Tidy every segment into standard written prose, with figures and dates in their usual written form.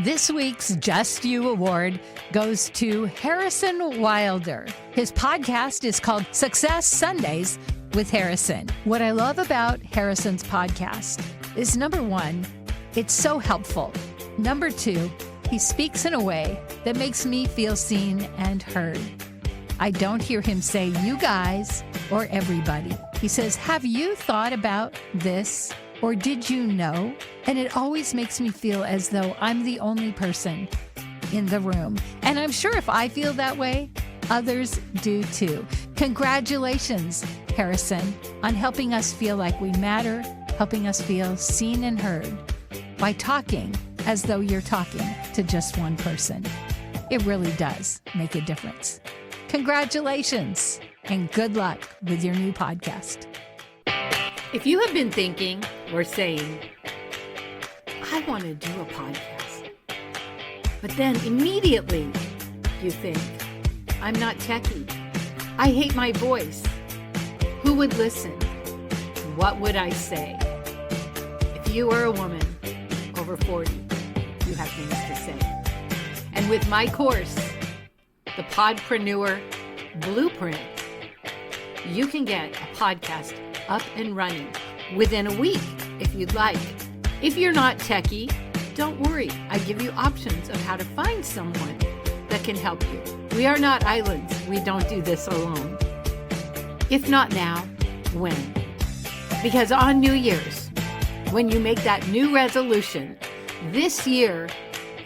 This week's Just You Award goes to Harrison Wilder. His podcast is called Success Sundays with Harrison. What I love about Harrison's podcast is, number one, it's so helpful. Number two, he speaks in a way that makes me feel seen and heard. I don't hear him say you guys or everybody. He says, have you thought about this? Or did you know? And it always makes me feel as though I'm the only person in the room. And I'm sure if I feel that way, others do too. Congratulations, Harrison, on helping us feel like we matter, helping us feel seen and heard by talking as though you're talking to just one person. It really does make a difference. Congratulations and good luck with your new podcast. If you have been thinking or saying, I want to do a podcast, but then immediately you think, I'm not techie. I hate my voice. Who would listen? What would I say? If you are a woman over 40, you have things to say. And with my course, the Podpreneur Blueprint, you can get a podcast up and running within a week if you'd like. If you're not techie, don't worry. I give you options of how to find someone that can help you. We are not islands. We don't do this alone. If not now, when? Because on New Year's, when you make that new resolution, this year,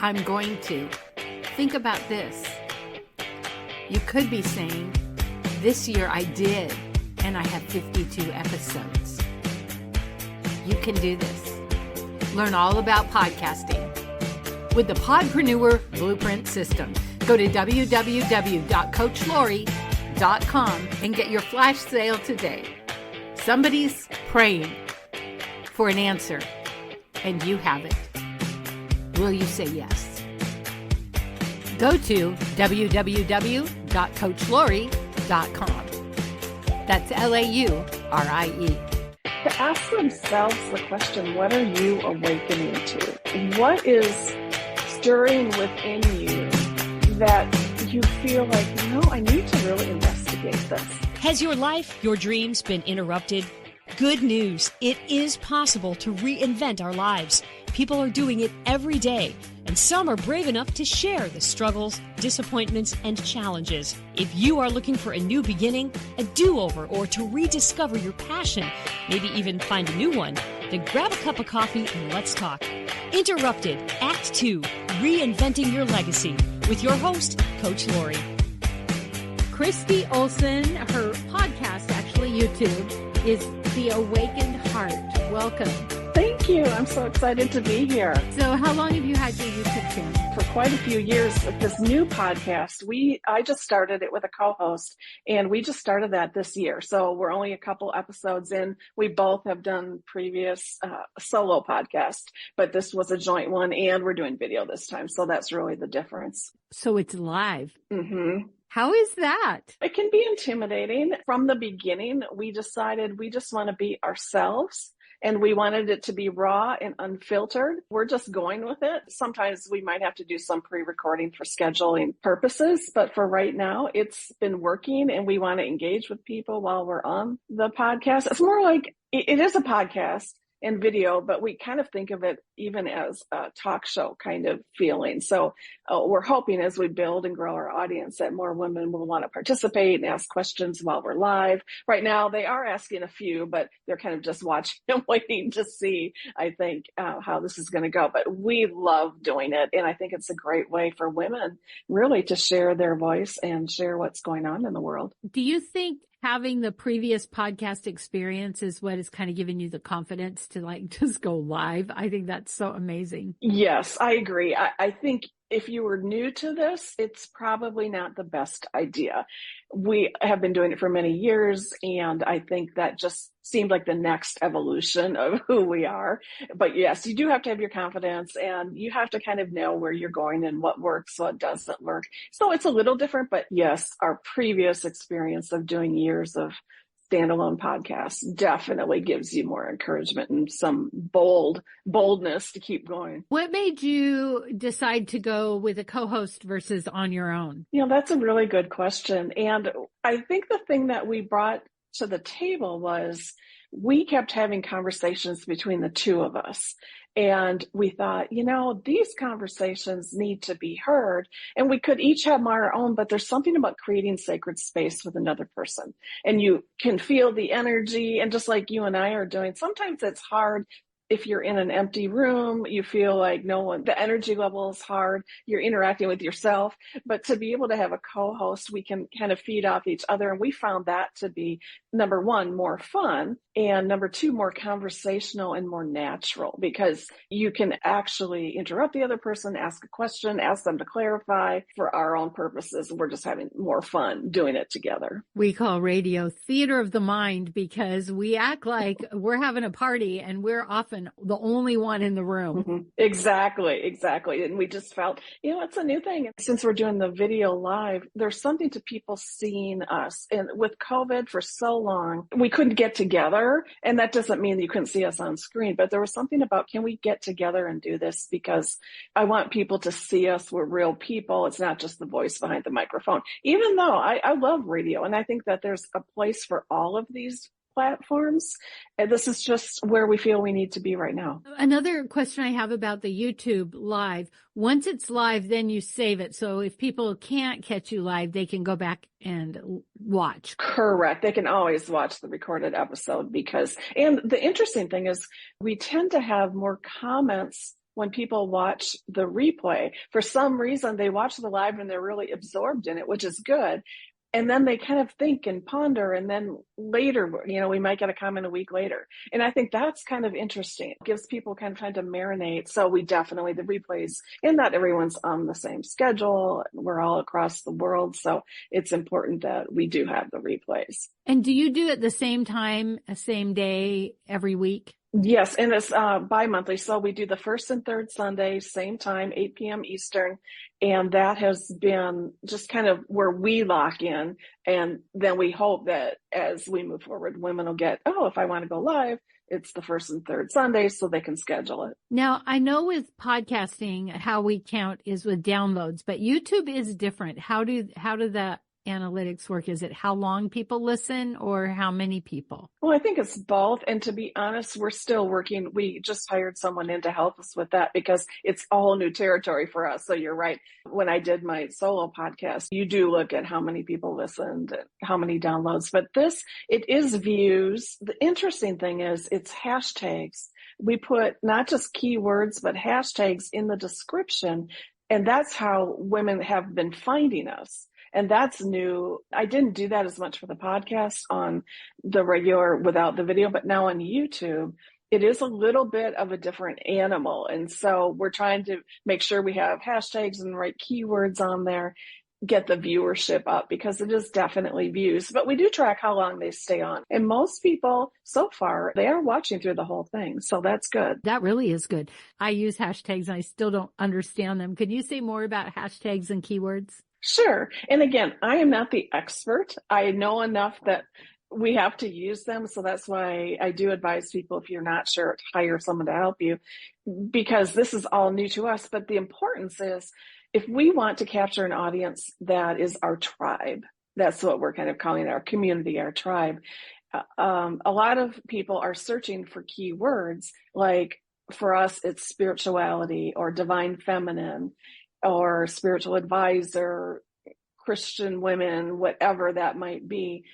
I'm going to think about this. You could be saying, this year I did, and I have 52 episodes. You can do this. Learn all about podcasting with the Podpreneur Blueprint System. Go to www.coachlori.com and get your flash sale today. Somebody's praying for an answer, and you have it. Will you say yes? Go to www.coachlori.com. That's L-A-U-R-I-E. To ask themselves the question, what are you awakening to? What is stirring within you that you feel like, I need to really investigate this? Has your life, your dreams been interrupted? Good news. It is possible to reinvent our lives. People are doing it every day, and some are brave enough to share the struggles, disappointments, and challenges. If you are looking for a new beginning, a do-over, or to rediscover your passion, maybe even find a new one, then grab a cup of coffee and let's talk. Interrupted, Act 2, Reinventing Your Legacy, with your host, Coach Lori. Kristi Olson, her podcast, actually YouTube, is The Awakened Heart. Welcome. Thank you. I'm so excited to be here. So how long have you had your YouTube channel? For quite a few years with this new podcast. I just started it with a co-host, and we just started that this year. So we're only a couple episodes in. We both have done previous solo podcasts, but this was a joint one, and we're doing video this time. So that's really the difference. So it's live. Mm-hmm. How is that? It can be intimidating. From the beginning, we decided we just want to be ourselves. And we wanted it to be raw and unfiltered. We're just going with it. Sometimes we might have to do some pre-recording for scheduling purposes, but for right now, it's been working, and we want to engage with people while we're on the podcast. It's more like it is a podcast and video, but we kind of think of it even as a talk show kind of feeling. So we're hoping as we build and grow our audience that more women will want to participate and ask questions while we're live. Right now, they are asking a few, but they're kind of just watching and waiting to see, I think, how this is going to go. But we love doing it. And I think it's a great way for women really to share their voice and share what's going on in the world. Do you think having the previous podcast experience is what is kind of giving you the confidence to just go live? I think that's so amazing. Yes, I agree. I think if you were new to this, it's probably not the best idea. We have been doing it for many years, and I think that just seemed like the next evolution of who we are. But yes, you do have to have your confidence, and you have to kind of know where you're going and what works, what doesn't work. So it's a little different, but yes, our previous experience of doing years of standalone podcast definitely gives you more encouragement and some boldness to keep going. What made you decide to go with a co-host versus on your own? That's a really good question. And I think the thing that we brought to the table was we kept having conversations between the two of us. And we thought, these conversations need to be heard, and we could each have our own, but there's something about creating sacred space with another person. And you can feel the energy, and just like you and I are doing, sometimes it's hard. If you're in an empty room, you feel like the energy level is hard. You're interacting with yourself, but to be able to have a co-host, we can kind of feed off each other. And we found that to be, number one, more fun, and number two, more conversational and more natural, because you can actually interrupt the other person, ask a question, ask them to clarify for our own purposes. We're just having more fun doing it together. We call radio theater of the mind because we act like we're having a party and we're often the only one in the room. Mm-hmm. Exactly. And we just felt, it's a new thing. Since we're doing the video live, there's something to people seeing us. And with COVID for so long, we couldn't get together. And that doesn't mean that you couldn't see us on screen, but there was something about, can we get together and do this? Because I want people to see us. We're real people. It's not just the voice behind the microphone, even though I love radio. And I think that there's a place for all of these platforms. And this is just where we feel we need to be right now. Another question I have about the YouTube live, once it's live, then you save it. So if people can't catch you live, they can go back and watch. Correct. They can always watch the recorded episode and the interesting thing is we tend to have more comments when people watch the replay. For some reason, they watch the live and they're really absorbed in it, which is good. And then they kind of think and ponder, and then later, we might get a comment a week later. And I think that's kind of interesting. It gives people kind of time to marinate. So we definitely, the replays, and not everyone's on the same schedule. We're all across the world. So it's important that we do have the replays. And do you do it the same time, same day, every week? Yes, and it's bi-monthly. So we do the first and third Sunday, same time, 8 p.m. Eastern. And that has been just kind of where we lock in. And then we hope that as we move forward, women will get, if I want to go live, it's the first and third Sunday, so they can schedule it. Now, I know with podcasting, how we count is with downloads, but YouTube is different. How do the analytics work? Is it how long people listen or how many people? Well, I think it's both. And to be honest, we're still working. We just hired someone in to help us with that because it's all new territory for us. So you're right. When I did my solo podcast, you do look at how many people listened, and how many downloads, but it is views. The interesting thing is it's hashtags. We put not just keywords, but hashtags in the description. And that's how women have been finding us. And that's new. I didn't do that as much for the podcast on the regular without the video, but now on YouTube, it is a little bit of a different animal. And so we're trying to make sure we have hashtags and the right keywords on there, get the viewership up because it is definitely views, but we do track how long they stay on. And most people so far, they are watching through the whole thing. So that's good. That really is good. I use hashtags and I still don't understand them. Could you say more about hashtags and keywords? Sure. And again, I am not the expert. I know enough that we have to use them. So that's why I do advise people, if you're not sure, hire someone to help you because this is all new to us. But the importance is if we want to capture an audience that is our tribe, that's what we're kind of calling our community, our tribe. A lot of people are searching for keywords like for us, it's spirituality or divine feminine, or spiritual advisor, Christian women, whatever that might be.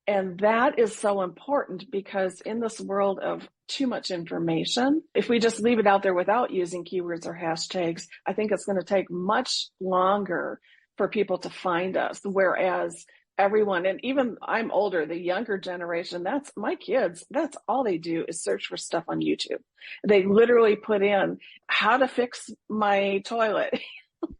And that is so important because in this world of too much information, if we just leave it out there without using keywords or hashtags, I think it's going to take much longer for people to find us. Whereas everyone, and even I'm older, the younger generation, that's my kids, that's all they do is search for stuff on YouTube. They literally put in how to fix my toilet.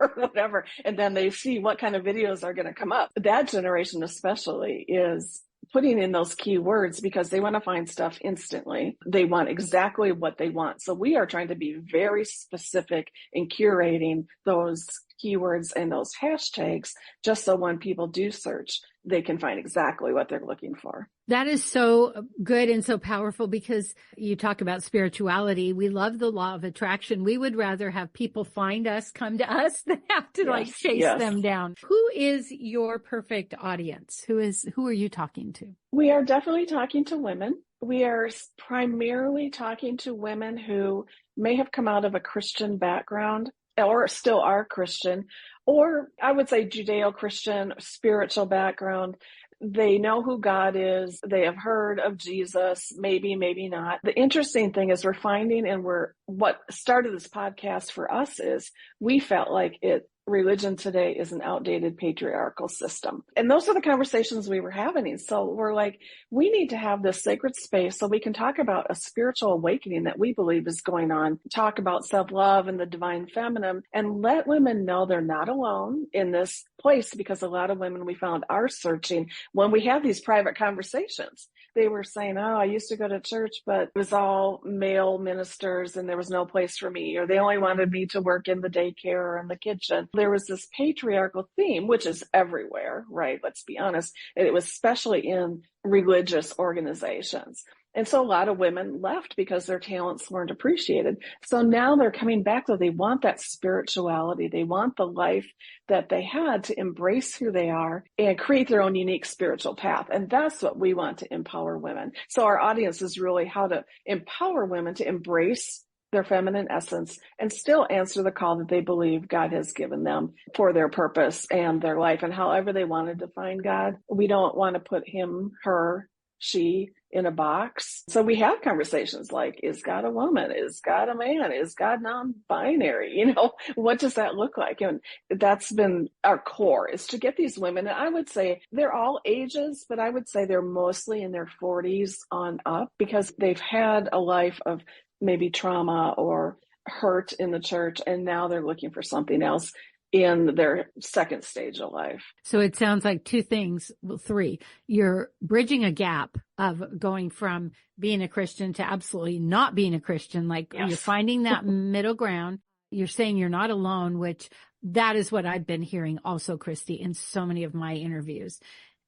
Or whatever, and then they see what kind of videos are going to come up. That generation especially is putting in those keywords because they want to find stuff instantly. They want exactly what they want. So we are trying to be very specific in curating those keywords and those hashtags, just so when people do search, they can find exactly what they're looking for. That is so good and so powerful, because you talk about spirituality. We love the law of attraction. We would rather have people find us, come to us, than have to chase them down. Who is your perfect audience? Who are you talking to? We are definitely talking to women. We are primarily talking to women who may have come out of a Christian background or still are Christian, or I would say Judeo-Christian spiritual background. They know who God is. They have heard of Jesus, maybe, maybe not. The interesting thing is we're finding, and what started this podcast for us is we felt like religion today is an outdated patriarchal system. And those are the conversations we were having. So we're like, we need to have this sacred space so we can talk about a spiritual awakening that we believe is going on, talk about self-love and the divine feminine, and let women know they're not alone in this place, because a lot of women we found are searching when we have these private conversations. They were saying, oh, I used to go to church, but it was all male ministers and there was no place for me, or they only wanted me to work in the daycare or in the kitchen. There was this patriarchal theme, which is everywhere, right? Let's be honest. And it was especially in religious organizations. And so a lot of women left because their talents weren't appreciated. So now they're coming back, though. They want that spirituality. They want the life that they had to embrace who they are and create their own unique spiritual path. And that's what we want to empower women. So our audience is really how to empower women to embrace their feminine essence and still answer the call that they believe God has given them for their purpose and their life. And however they want to define God, we don't want to put him, her, she in a box. So we have conversations like, is God a woman? Is God a man? Is God non-binary? What does that look like? And that's been our core, is to get these women. And I would say they're all ages, but I would say they're mostly in their 40s on up, because they've had a life of maybe trauma or hurt in the church, and now they're looking for something else in their second stage of life. So it sounds like two things, well, three. You're bridging a gap of going from being a Christian to absolutely not being a Christian. You're finding that middle ground. You're saying you're not alone, which that is what I've been hearing also, Kristi, in so many of my interviews.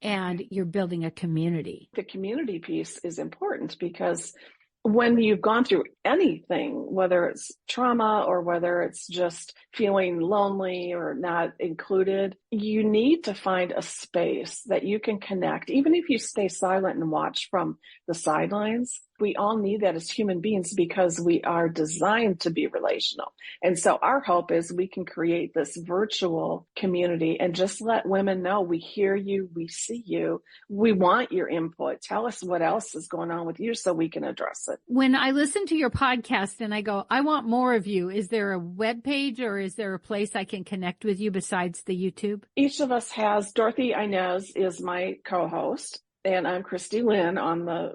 And you're building a community. The community piece is important, because when you've gone through anything, whether it's trauma or whether it's just feeling lonely or not included, you need to find a space that you can connect. Even if you stay silent and watch from the sidelines, we all need that as human beings, because we are designed to be relational. And so our hope is we can create this virtual community and just let women know we hear you, we see you, we want your input. Tell us what else is going on with you so we can address it. When I listen to your podcast and I go, I want more of you, is there a web page or is there a place I can connect with you besides the YouTube? Each of us has, Dorothy Inez is my co-host. And I'm Kristi Lynn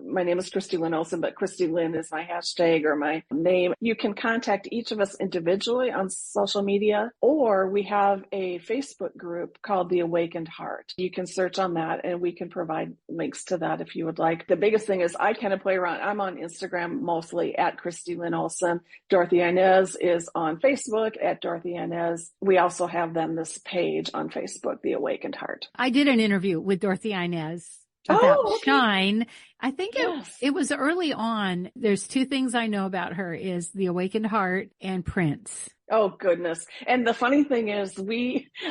my name is Kristi Lynn Olson, but Kristi Lynn is my hashtag or my name. You can contact each of us individually on social media, or we have a Facebook group called The Awakened Heart. You can search on that and we can provide links to that if you would like. The biggest thing is I kind of play around. I'm on Instagram mostly at Kristi Lynn Olson. Dorothy Inez is on Facebook at Dorothy Inez. We also have this page on Facebook, The Awakened Heart. I did an interview with Dorothy Inez about Shine. I think it was early on. There's two things I know about her is The Awakened Heart and Prince. Oh, goodness. And the funny thing is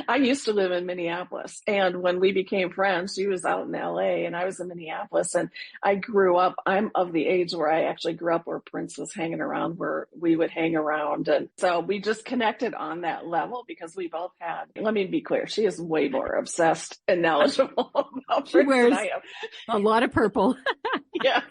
I used to live in Minneapolis, and when we became friends, she was out in LA and I was in Minneapolis, and I grew up, I'm of the age where I actually grew up where Prince was hanging around, where we would hang around. And so we just connected on that level because we both had, let me be clear, she is way more obsessed and knowledgeable about Prince than I am. A lot of purple. Yes.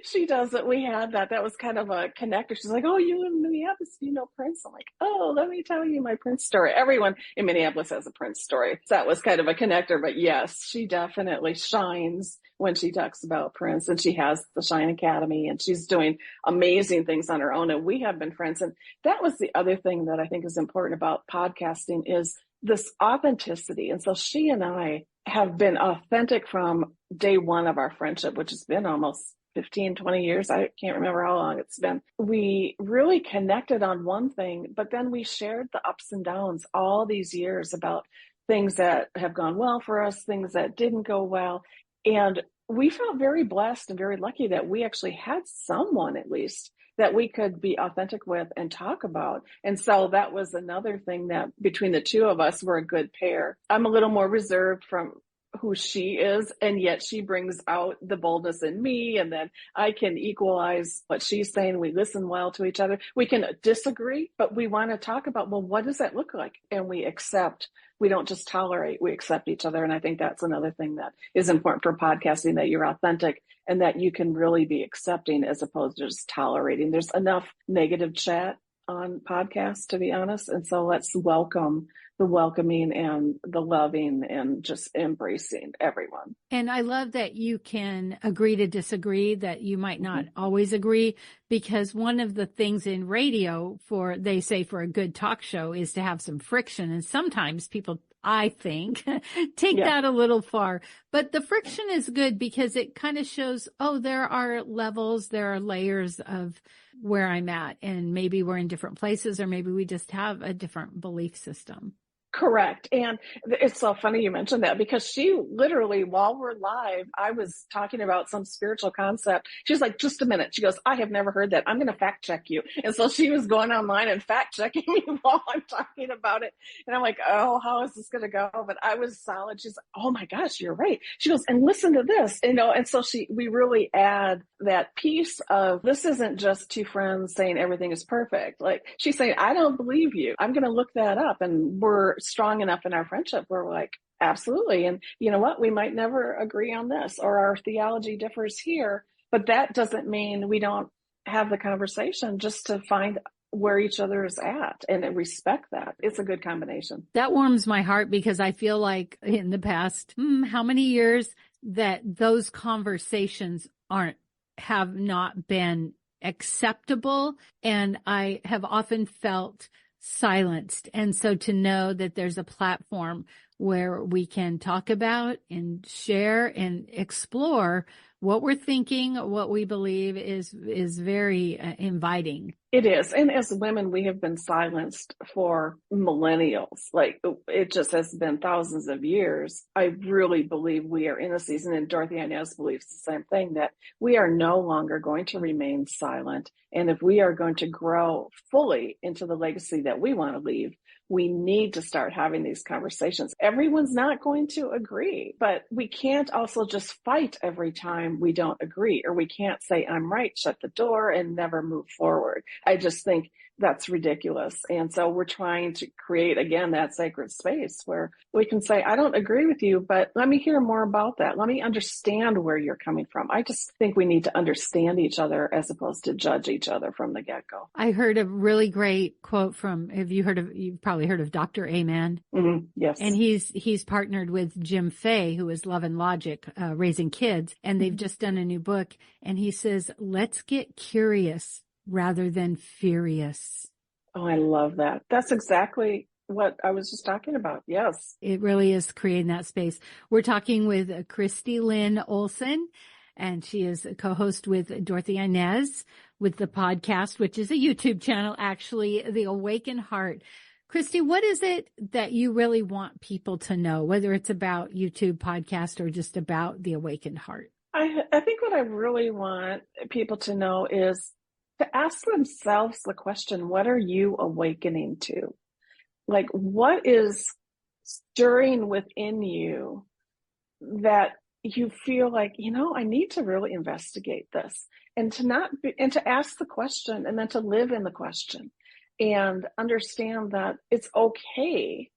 She does it. We had that. That was kind of a connector. She's like, oh, you live in Minneapolis, do you know Prince? I'm like, oh, let me tell you my Prince story. Everyone in Minneapolis has a Prince story. So that was kind of a connector. But yes, she definitely shines when she talks about Prince, and she has the Shine Academy, and she's doing amazing things on her own. And we have been friends. And that was the other thing that I think is important about podcasting is this authenticity. And so she and I have been authentic from day one of our friendship, which has been almost 15, 20 years. I can't remember how long it's been. We really connected on one thing, but then we shared the ups and downs all these years about things that have gone well for us, things that didn't go well. And we felt very blessed and very lucky that we actually had someone, at least, that we could be authentic with and talk about. And so that was another thing that between the two of us, we're a good pair. I'm a little more reserved from who she is, and yet she brings out the boldness in me, and then I can equalize what she's saying. We listen well to each other. We can disagree, but we want to talk about, well, what does that look like? And we accept. We don't just tolerate, we accept each other. And I think that's another thing that is important for podcasting, that you're authentic and that you can really be accepting as opposed to just tolerating. There's enough negative chat on podcasts, to be honest. And so let's welcome the welcoming and the loving and just embracing everyone. And I love that you can agree to disagree, that you might not always agree, because one of the things in radio they say for a good talk show is to have some friction. And sometimes people, I think, take that a little far. But the friction is good because it kind of shows, there are levels, there are layers of where I'm at. And maybe we're in different places, or maybe we just have a different belief system. Correct. And it's so funny you mentioned that, because she literally, while we're live, I was talking about some spiritual concept. She's like, just a minute. She goes, I have never heard that. I'm going to fact check you. And so she was going online and fact checking me while I'm talking about it. And I'm like, oh, how is this going to go? But I was solid. She's like, oh my gosh, you're right. She goes, and listen to this, and so we really add that piece of, this isn't just two friends saying everything is perfect. Like she's saying, I don't believe you. I'm going to look that up. And we're strong enough in our friendship. We're like, absolutely. And you know what? We might never agree on this, or our theology differs here, but that doesn't mean we don't have the conversation just to find where each other is at and respect that. It's a good combination. That warms my heart, because I feel like in the past, how many years that those conversations have not been acceptable. And I have often felt silenced. And so to know that there's a platform where we can talk about and share and explore what we're thinking, what we believe is very inviting. It is. And as women, we have been silenced for millennials. Like it just has been thousands of years. I really believe we are in a season, and Dorothy Inez believes the same thing, that we are no longer going to remain silent. And if we are going to grow fully into the legacy that we want to leave, we need to start having these conversations. Everyone's not going to agree, but we can't also just fight every time we don't agree, or we can't say, I'm right, shut the door, and never move forward. I just think that's ridiculous. And so we're trying to create, again, that sacred space where we can say, I don't agree with you, but let me hear more about that. Let me understand where you're coming from. I just think we need to understand each other as opposed to judge each other from the get-go. I heard a really great quote from, you've probably heard of Dr. Amen. Mm-hmm. Yes. And he's partnered with Jim Fay, who is Love and Logic, Raising Kids. And they've just done a new book. And he says, let's get curious rather than furious. Oh, I love that. That's exactly what I was just talking about. Yes. It really is creating that space. We're talking with Kristi Lynn Olson, and she is a co-host with Dorothy Inez with the podcast, which is a YouTube channel, actually, The Awaken Heart. Kristi, what is it that you really want people to know, whether it's about YouTube podcast or just about The Awakened Heart? I think what I really want people to know is to ask themselves the question, what are you awakening to? Like, what is stirring within you that you feel like, I need to really investigate this, and to ask the question, and then to live in the question and understand that it's okay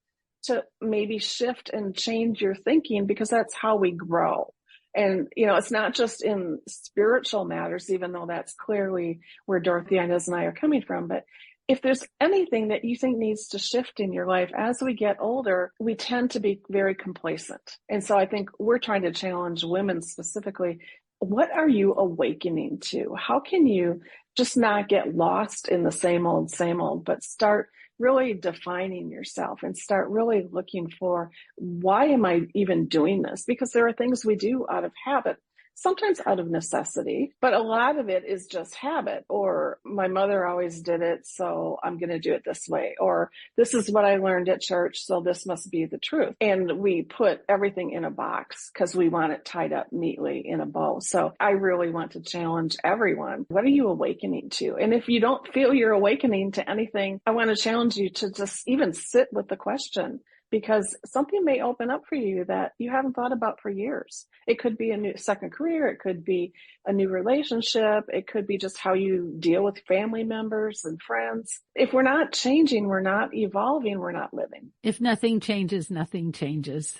to maybe shift and change your thinking, because that's how we grow. And, it's not just in spiritual matters, even though that's clearly where Dorothy Inez and I are coming from. But if there's anything that you think needs to shift in your life, as we get older, we tend to be very complacent. And so I think we're trying to challenge women specifically. What are you awakening to? How can you just not get lost in the same old, but start really defining yourself and start really looking for, why am I even doing this? Because there are things we do out of habit. sometimes out of necessity, but a lot of it is just habit, or my mother always did it, so I'm going to do it this way, or this is what I learned at church, so this must be the truth. And we put everything in a box because we want it tied up neatly in a bow. So I really want to challenge everyone. What are you awakening to? And if you don't feel you're awakening to anything, I want to challenge you to just even sit with the question, because something may open up for you that you haven't thought about for years. It could be a new second career. It could be a new relationship. It could be just how you deal with family members and friends. If we're not changing, we're not evolving, we're not living. If nothing changes, nothing changes.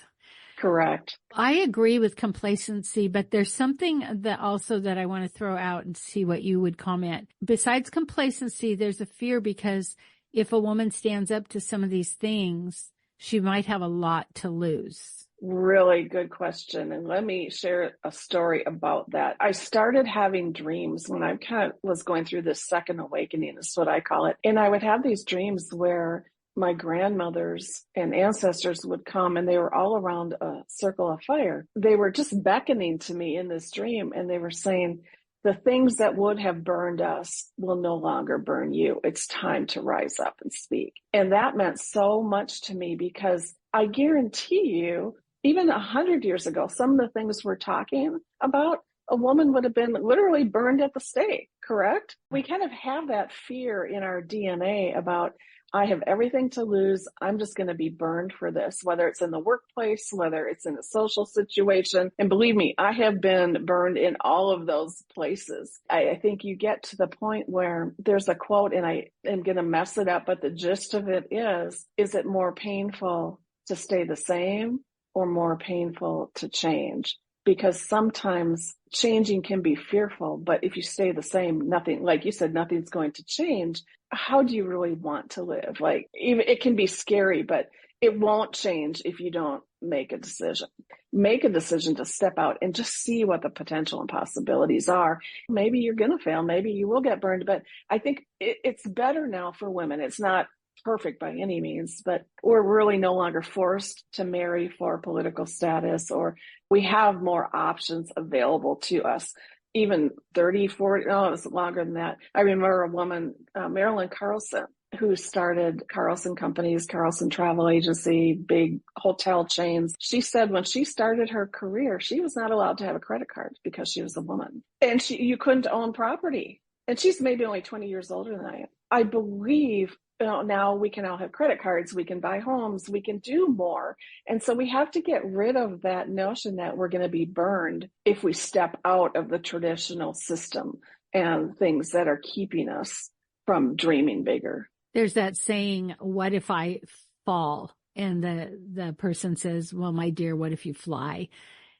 Correct. I agree with complacency, but there's something that also that I want to throw out and see what you would comment. Besides complacency, there's a fear, because if a woman stands up to some of these things, she might have a lot to lose. Really good question. And let me share a story about that. I started having dreams when I kind of was going through this second awakening, is what I call it. And I would have these dreams where my grandmothers and ancestors would come, and they were all around a circle of fire. They were just beckoning to me in this dream, and they were saying, the things that would have burned us will no longer burn you. It's time to rise up and speak. And that meant so much to me, because I guarantee you, even 100 years ago, some of the things we're talking about, a woman would have been literally burned at the stake, correct? We kind of have that fear in our DNA about, I have everything to lose. I'm just going to be burned for this, whether it's in the workplace, whether it's in a social situation. And believe me, I have been burned in all of those places. I think you get to the point where there's a quote, and I am going to mess it up, but the gist of it is it more painful to stay the same or more painful to change? Because sometimes changing can be fearful, but if you stay the same, nothing, like you said, nothing's going to change. How do you really want to live? Like, even it can be scary, but it won't change if you don't make a decision. Make a decision to step out and just see what the potential and possibilities are. Maybe you're going to fail. Maybe you will get burned, but I think it's better now for women. It's not perfect by any means, but we're really no longer forced to marry for political status, or we have more options available to us. Even 30, 40, no, it was longer than that. I remember a woman, Marilyn Carlson, who started Carlson Companies, Carlson Travel Agency, big hotel chains. She said when she started her career, she was not allowed to have a credit card because she was a woman. And you couldn't own property. And she's maybe only 20 years older than I am. I believe now we can all have credit cards, we can buy homes, we can do more. And so we have to get rid of that notion that we're going to be burned if we step out of the traditional system and things that are keeping us from dreaming bigger. There's that saying, what if I fall? And the person says, well, my dear, what if you fly?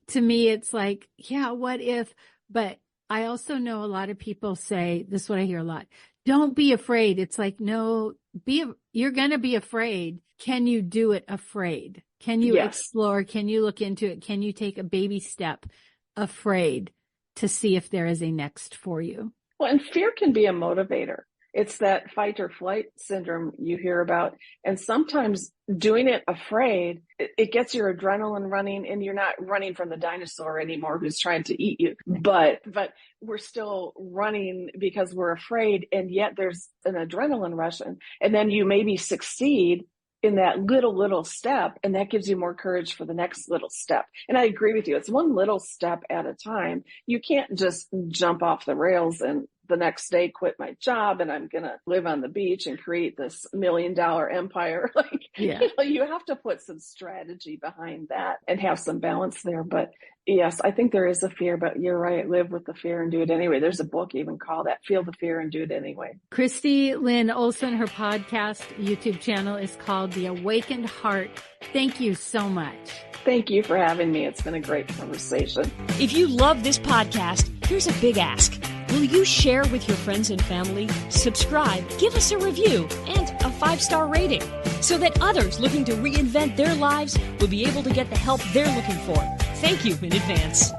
To me, it's like, yeah, what if? But I also know a lot of people say, this is what I hear a lot, don't be afraid. It's like, no, you're going to be afraid. Can you do it afraid? Can you explore? Can you look into it? Can you take a baby step afraid to see if there is a next for you? Well, and fear can be a motivator. It's that fight or flight syndrome you hear about. And sometimes doing it afraid, it gets your adrenaline running, and you're not running from the dinosaur anymore who's trying to eat you. But we're still running because we're afraid. And yet there's an adrenaline rush. And then you maybe succeed in that little step, and that gives you more courage for the next little step. And I agree with you. It's one little step at a time. You can't just jump off the rails and the next day quit my job and I'm going to live on the beach and create this $1 million empire. You have to put some strategy behind that and have some balance there. But yes, I think there is a fear, but you're right. Live with the fear and do it anyway. There's a book even called that, Feel the Fear and Do It Anyway. Kristi Lynn Olson, her podcast YouTube channel is called The Awakened Heart. Thank you so much. Thank you for having me. It's been a great conversation. If you love this podcast, here's a big ask. Will you share with your friends and family, subscribe, give us a review, and a 5-star rating so that others looking to reinvent their lives will be able to get the help they're looking for? Thank you in advance.